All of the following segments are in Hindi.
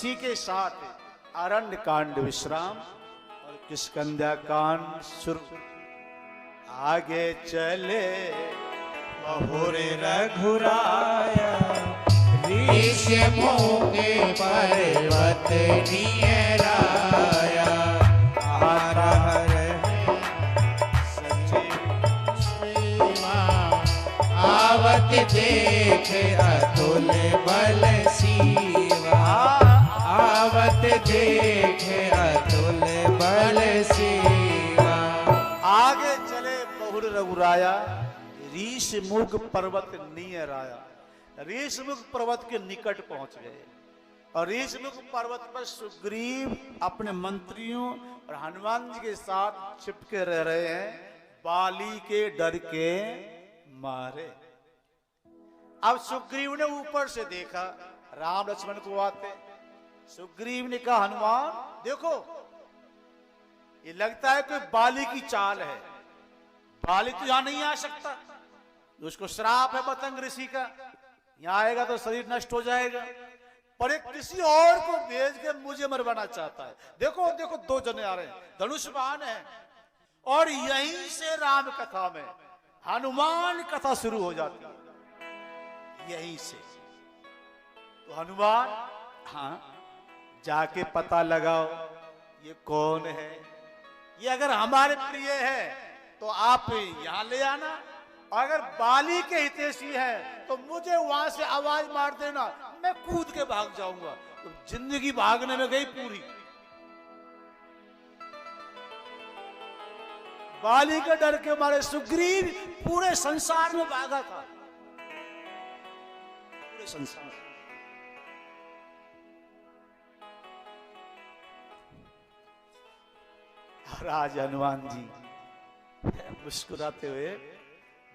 इसी के साथ अरण्य कांड विश्राम और किष्किंधा कांड शुरू। आगे चले बहुर रघुराया ऋष मोगे पर्वत नियराया हर हर आवत देख अतुल बल सीवा आवत देख अतुल बल सीवा। आगे चले बहुर रघुराया ऋषमुख पर्वत नियराया। ऋषमुख पर्वत के निकट पहुंच गए और ऋषमुख पर्वत पर सुग्रीव अपने मंत्रियों और हनुमान जी के साथ छिपके रह रहे हैं, बाली के डर के मारे। अब सुग्रीव ने ऊपर से देखा राम लक्ष्मण को आते। सुग्रीव ने कहा हनुमान देखो, ये लगता है कोई बाली की चाल है। बाली तो यहां नहीं आ सकता, उसको श्राप है पतंग ऋषि का, यहां आएगा तो शरीर नष्ट हो जाएगा। पर एक किसी और को भेज के मुझे मरवाना चाहता है। देखो देखो दो जने आ रहे हैं, धनुष्यबाण है। और यहीं से राम कथा में हनुमान कथा शुरू हो जाती है, यहीं से। तो हनुमान हाँ जाके पता लगाओ ये कौन है। ये अगर हमारे प्रिय है तो आप यहां ले आना, और अगर बाली के हितैषी है तो मुझे वहां से आवाज मार देना, मैं कूद के भाग जाऊंगा। तो जिंदगी भागने में गई पूरी। बाली के डर के मारे सुग्रीव पूरे संसार में भागा था, पूरे संसार। राज हनुमान जी मुस्कुराते हुए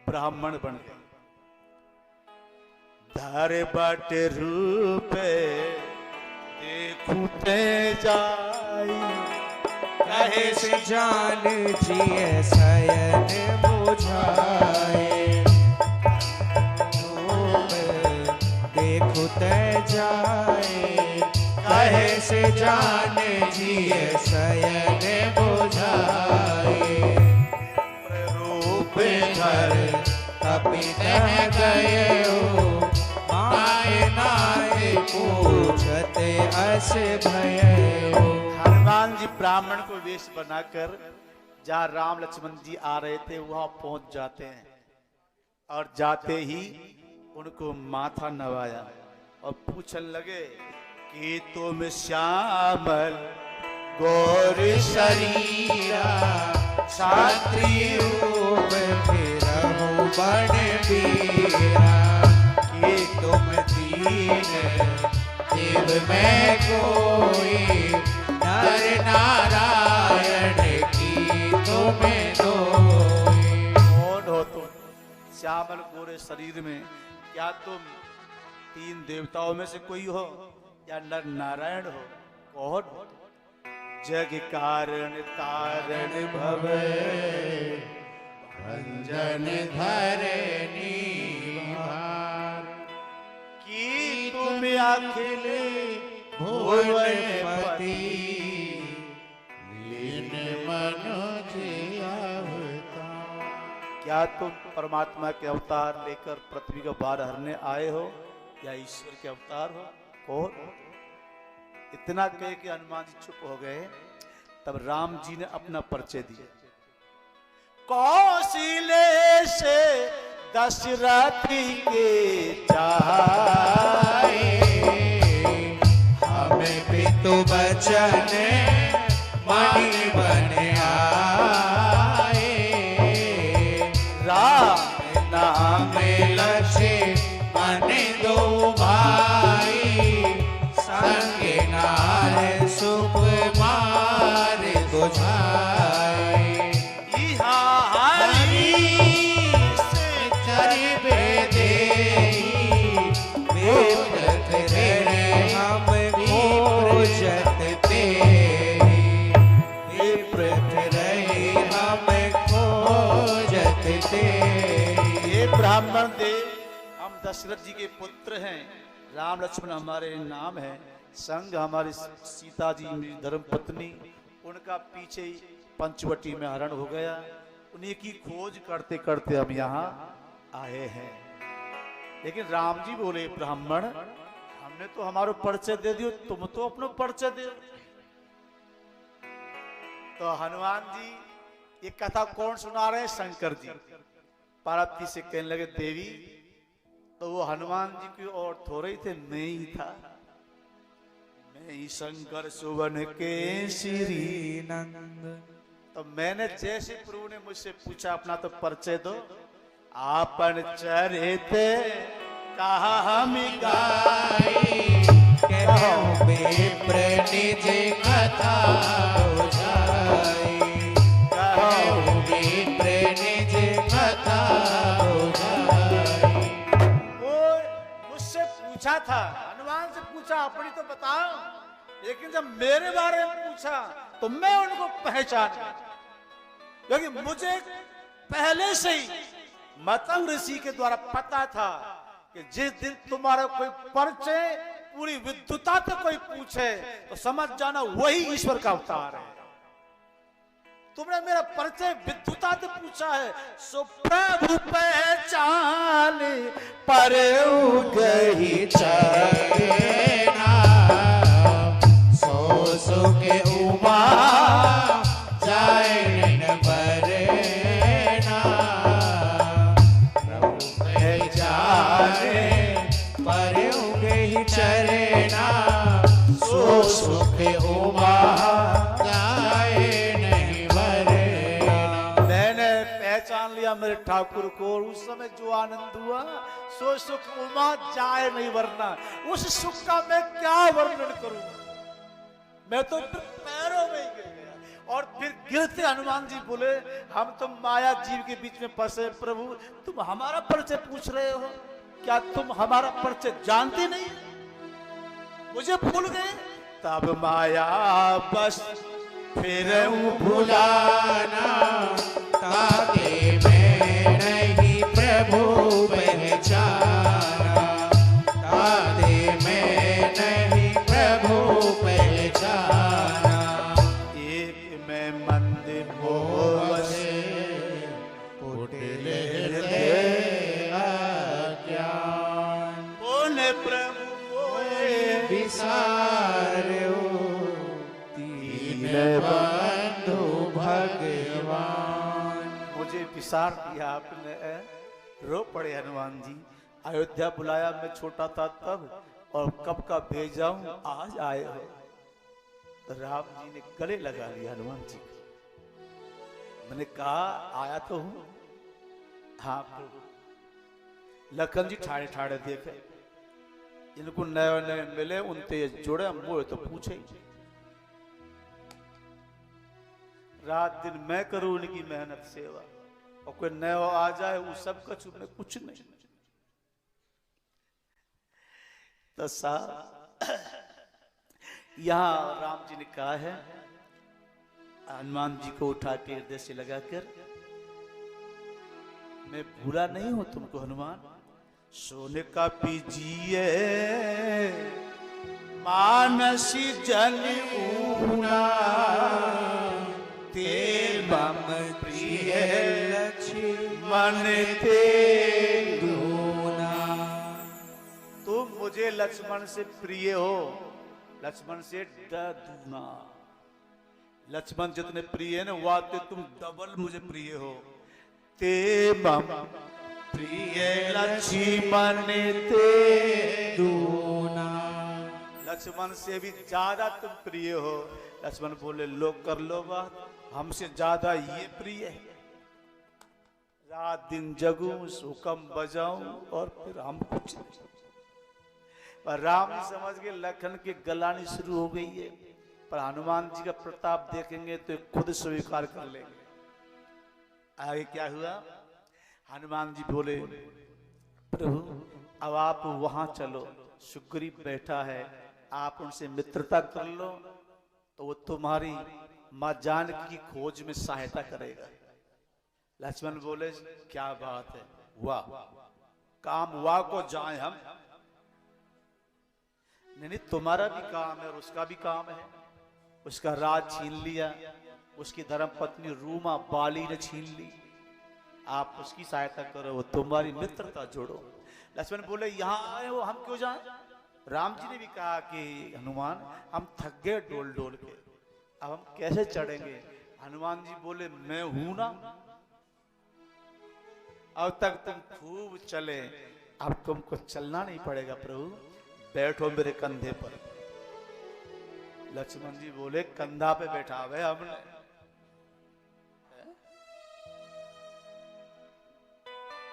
ब्राह्मण बन गए। धारे बाटे रूपे देखूते जाई, कहे से जान जिए शयन बुझाए। देखुते जाए कहे से जान जिए शयन बुझाए। रूप धर कपित गए हो माए नाय पूछते अस भय हो। हनुमान जी ब्राह्मण को वेश बनाकर जहां राम लक्ष्मण जी आ रहे थे वहां पहुंच जाते हैं, और जाते ही उनको माथा नवाया और पूछने लगे कि तुम श्यामल गौर शरीरा क्षत्रिय रूप फिरहु बड़ वीरा। कि तुम दीन देव में कोई नर नारायण की तुम्हें दोई। कौन हो तुम श्यामल गोरे शरीर में? क्या तुम तीन देवताओं में से कोई हो या नर नारायण हो? कौन हो? जग कारण तारण भवे भंजन धरनी भार। कि तुम अखिल भुवनपति लीन मनुज अवतार। क्या तुम परमात्मा के अवतार लेकर पृथ्वी का भार हरने आए हो या ईश्वर के अवतार हो? कौन? इतना कह के हनुमान जी चुप हो गए। तब राम जी ने अपना परिचय दिया। कौशले से दशरथ के चाहे, हमें पितु बचन मणि बन आए। राम नाम लक्ष्मण दो भाई, संग नार सुकुमार बुझाए। ब्राह्मण देव, हम दशरथ जी के पुत्र हैं, राम लक्ष्मण हमारे नाम है। संग हमारी सीता जी मेरी धर्म पत्नी, उनका पीछे ही पंचवटी में हरण हो गया। उन्हीं की खोज करते करते हम यहाँ आए हैं। लेकिन राम जी बोले, ब्राह्मण हमने तो हमारो परिचय दे दियो, तुम तो अपनो परिचय दे। तो हनुमान जी ये कथा कौन सुना रहे हैं? शंकर जी। पार्वती से कहने लगे, देवी तो वो हनुमान जी की ओर थोड़े ही थे, मैं ही था, मैं ही शंकर सुवन के श्री नंद। तो मैंने जैसे प्रभु ने मुझसे पूछा अपना तो परिचय दो, आपन चरित कहा हम गाई, कहूँ विप्र निज कथा बुझाई, कहूँ विप्र निज कथा बुझाई। वो मुझसे पूछा था, हनुमान से पूछा अपनी तो बताओ, लेकिन जब मेरे बारे में पूछा तो मैं उनको पहचान गया, क्योंकि मुझे पहले से ही मतंग ऋषि के द्वारा पता था कि जिस दिन तुम्हारा कोई परिचय पूरी विद्वता से कोई पूछे तो समझ जाना वही ईश्वर का अवतार है। तुमने मेरा परिचय विद्वता से पूछा है, सो प्रभु पहचान पर गई चरना, सो सुख उमा जाए न बरना, प्रभु पहचाने पर गई चरना, सो सुख उमा जाए नहीं बरना। मैंने पहचान लिया मेरे ठाकुर को, और उस समय जो आनंद हुआ सो सुख उमा जाए नहीं वरना। उस सुख का मैं क्या वर्णन करूं, मैं तो पैरों में ही गिर गया। और फिर गिरते हनुमान जी बोले, हम तो माया जीव के बीच में फंसे, प्रभु तुम हमारा परिचय पूछ रहे हो, क्या तुम हमारा परिचय जानते नहीं, मुझे भूल गए? तब माया बस फिर भुलाना, ताके मैं नहीं प्रभु पहचाना, ताके मैं नहीं प्रभु पहचाना। एक मैं मंदिर मोह से कुटिल हृदय अज्ञान, बोले प्रभु मोहे विसार्यो दीन बंधु भगवान। मुझे विसार दिया आपने, रो पड़े हनुमान जी। अयोध्या बुलाया मैं छोटा था तब, और कब का भेजा हूं आज आए हो। तो राम जी ने गले लगा लिया हनुमान जी को। मैंने कहा आया तो हूं, हाँ प्रभु। लखन जी ठाड़े ठाड़े देखे, इनको नए नए मिले, उनते ये जुड़े, मोए तो पूछे ही। रात दिन मैं करूं उनकी मेहनत सेवा, और कोई नया आ जाए वो सब कछु, मैं कुछ नहीं। तो यहाँ राम जी ने कहा है, हनुमान जी को उठा के हृदय से लगाकर, मैं बुरा नहीं हूं तुमको हनुमान, सोने का पीजिए मानसी जन ऊना, ते मम प्रिय लक्ष्मण ते दूना। तुम मुझे लक्ष्मण से प्रिय हो, लक्ष्मण से दूना। लक्ष्मण जितने प्रिय है ना, वाते तुम डबल मुझे प्रिय हो। ते मम प्रिय लक्ष्मण ते दूना, लक्ष्मण से भी ज्यादा तुम प्रिय हो। लक्ष्मण बोले, लो कर लो बात, हमसे ज्यादा ये प्रिय है। रात दिन जगूं, सुकम बजाऊं, और फिर हम कुछ नहीं। पर राम जी समझ गए लखन की गलानी शुरू हो गई है, पर हनुमान जी का प्रताप देखेंगे तो खुद स्वीकार कर लेंगे। आगे क्या हुआ? हनुमान जी बोले, प्रभु अब आप वहां चलो, सुग्रीव बैठा है, आप उनसे मित्रता कर लो तो वो तुम्हारी मां जानकी की खोज में सहायता करेगा। लक्ष्मण बोले, क्या बात है, वाह, काम वाह को जाए हम। नहीं नहीं, तुम्हारा भी काम है और उसका भी काम है। उसका राज छीन लिया, उसकी धर्मपत्नी रूमा बाली ने छीन ली। आप उसकी सहायता करो, वो तुम्हारी मित्रता जोड़ो। लक्ष्मण बोले यहाँ आए हो, हम क्यों जाएं? राम जी ने भी कहा कि हनुमान हम थक गए डोल डोल के, अब हम कैसे चढ़ेंगे? हनुमान जी बोले मैं हूं ना, अब तक तुम खूब चले, अब तुमको चलना नहीं पड़ेगा प्रभु, बैठो मेरे कंधे पर। लक्ष्मण जी बोले कंधा पे बैठा हुए हमने।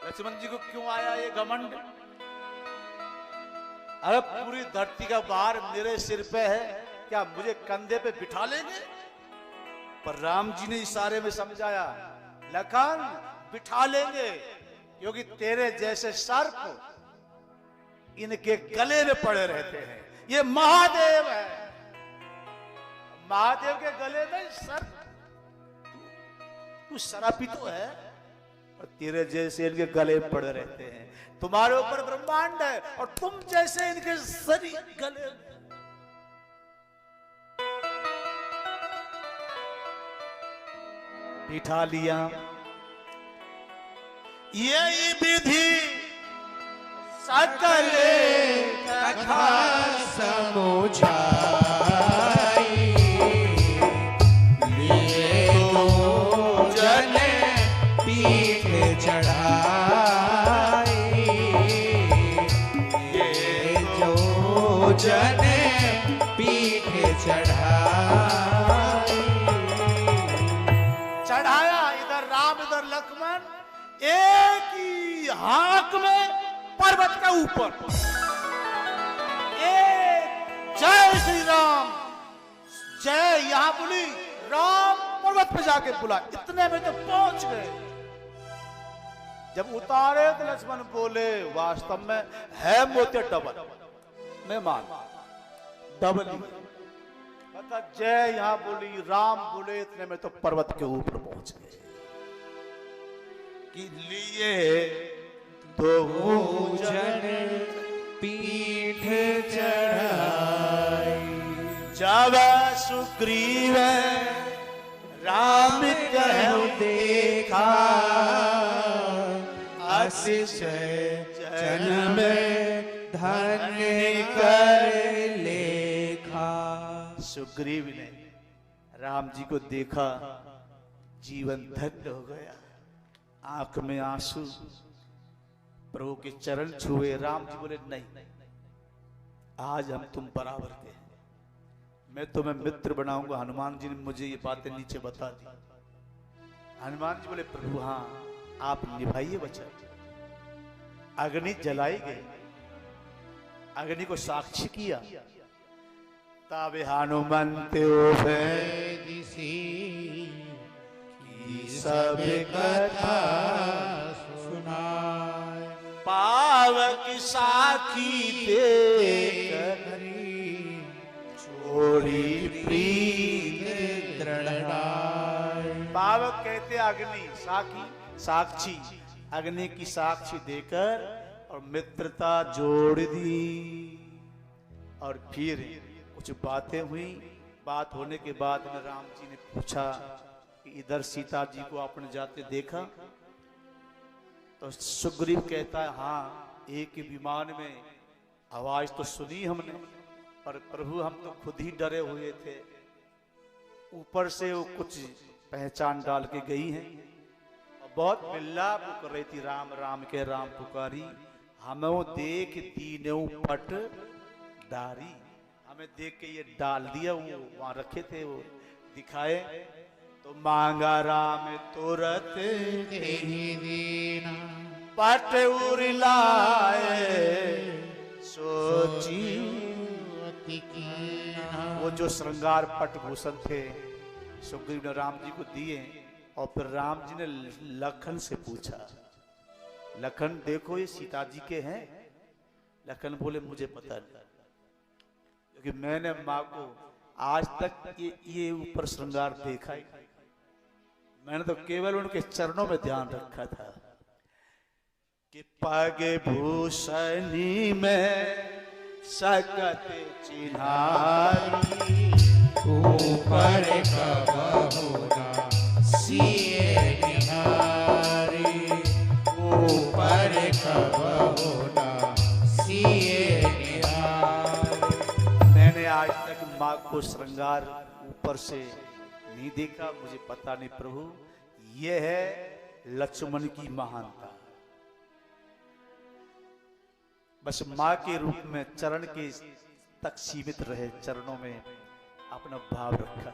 लक्ष्मण जी को क्यों आया ये घमंड? अरे पूरी धरती का भार मेरे सिर पे है, क्या मुझे कंधे पे बिठा लेंगे? पर राम जी ने इशारे में समझाया, लखन बिठा लेंगे, क्योंकि तेरे जैसे सर्प इनके गले में पड़े रहते हैं। ये महादेव है, महादेव के गले में सर्प, तू शराबी तो है और तेरे जैसे इनके गले में पड़े रहते हैं। तुम्हारे ऊपर ब्रह्मांड है और तुम जैसे इनके शरीर गले। बिठा लिया। यही विधि सकल कथा समुझाई, लिए दो जन पीठ चढ़ाई, ये जो जन पीठ चढ़ाई। चढ़ाया, इधर राम इधर लक्ष्मण, एक ही हाथ में पर्वत के ऊपर, एक जय श्री राम, जय यहां बोली, राम पर्वत पे जाके बुला, इतने में तो पहुंच गए। जब उतारे तो लक्ष्मण बोले वास्तव में है मोते डबल, मैं मान डबल ही बता। जय यहां बोली, राम बोले, इतने में तो पर्वत के ऊपर पहुंच गए। कि लिए दो जन पीठ चढ़ाई, जब सुग्रीव राम कहु देखा, अतिशय जन्म धन्य कर लेखा। सुग्रीव ने राम जी को देखा, जीवन धन्य हो गया, आंख में आंसू, प्रभु के चरण छुए। राम जी बोले नहीं, आज हम तुम बराबर के हैं, मैं तुम्हें मित्र बनाऊंगा। हनुमान जी ने मुझे ये बातें नीचे बता दी। हनुमान जी बोले प्रभु हाँ आप निभाइए वचन। अग्नि जलाई गई, अग्नि को साक्षी किया। ताबे हनुमंत की सब कथा सुनाए, पावक साखी दे छोड़ी प्रीत दृढ़ाए। पावक कहते अग्नि, साखी साक्षी, अग्नि की साक्षी देकर और मित्रता जोड़ दी। और फिर कुछ बातें हुई। बात होने के बाद में राम जी ने पूछा कि इधर सीता जी को आपने जाते देखा? तो सुग्रीव कहता है हाँ, एक ही विमान में आवाज तो सुनी हमने, पर प्रभु हम तो खुद ही डरे हुए थे। ऊपर से वो कुछ पहचान डाल के गई हैं और बहुत मिल्लाप कर रही थी, राम राम के राम पुकारी, हमें देख तीनों पट डारी। हमें देख के ये डाल दिया, वो वहां रखे थे, वो दिखाए तो मांगा राम तुरत दीना, पट उड़लाए सोची। वो जो श्रृंगार पट भूषण थे सुग्रीव ने राम जी को दिए। और फिर राम जी ने लखन से पूछा, लखन देखो ये सीता जी के हैं? लखन बोले मुझे पता नहीं, क्योंकि मैंने माँ को आज तक ये ऊपर श्रृंगार देखा ही, मैंने तो केवल उनके चरणों में ध्यान रखा था कि पग भूषणी में सकत चिन्हारी। ऊपर कबहु न सिए निहारी, ऊपर कबहु न सिए निहारी। मैंने आज तक माँ को श्रृंगार ऊपर से नहीं देखा, मुझे पता नहीं प्रभु। यह है लक्ष्मण की महानता। बस माँ के रूप में चरण के तक सीमित रहे, चरणों में अपना भाव रखा।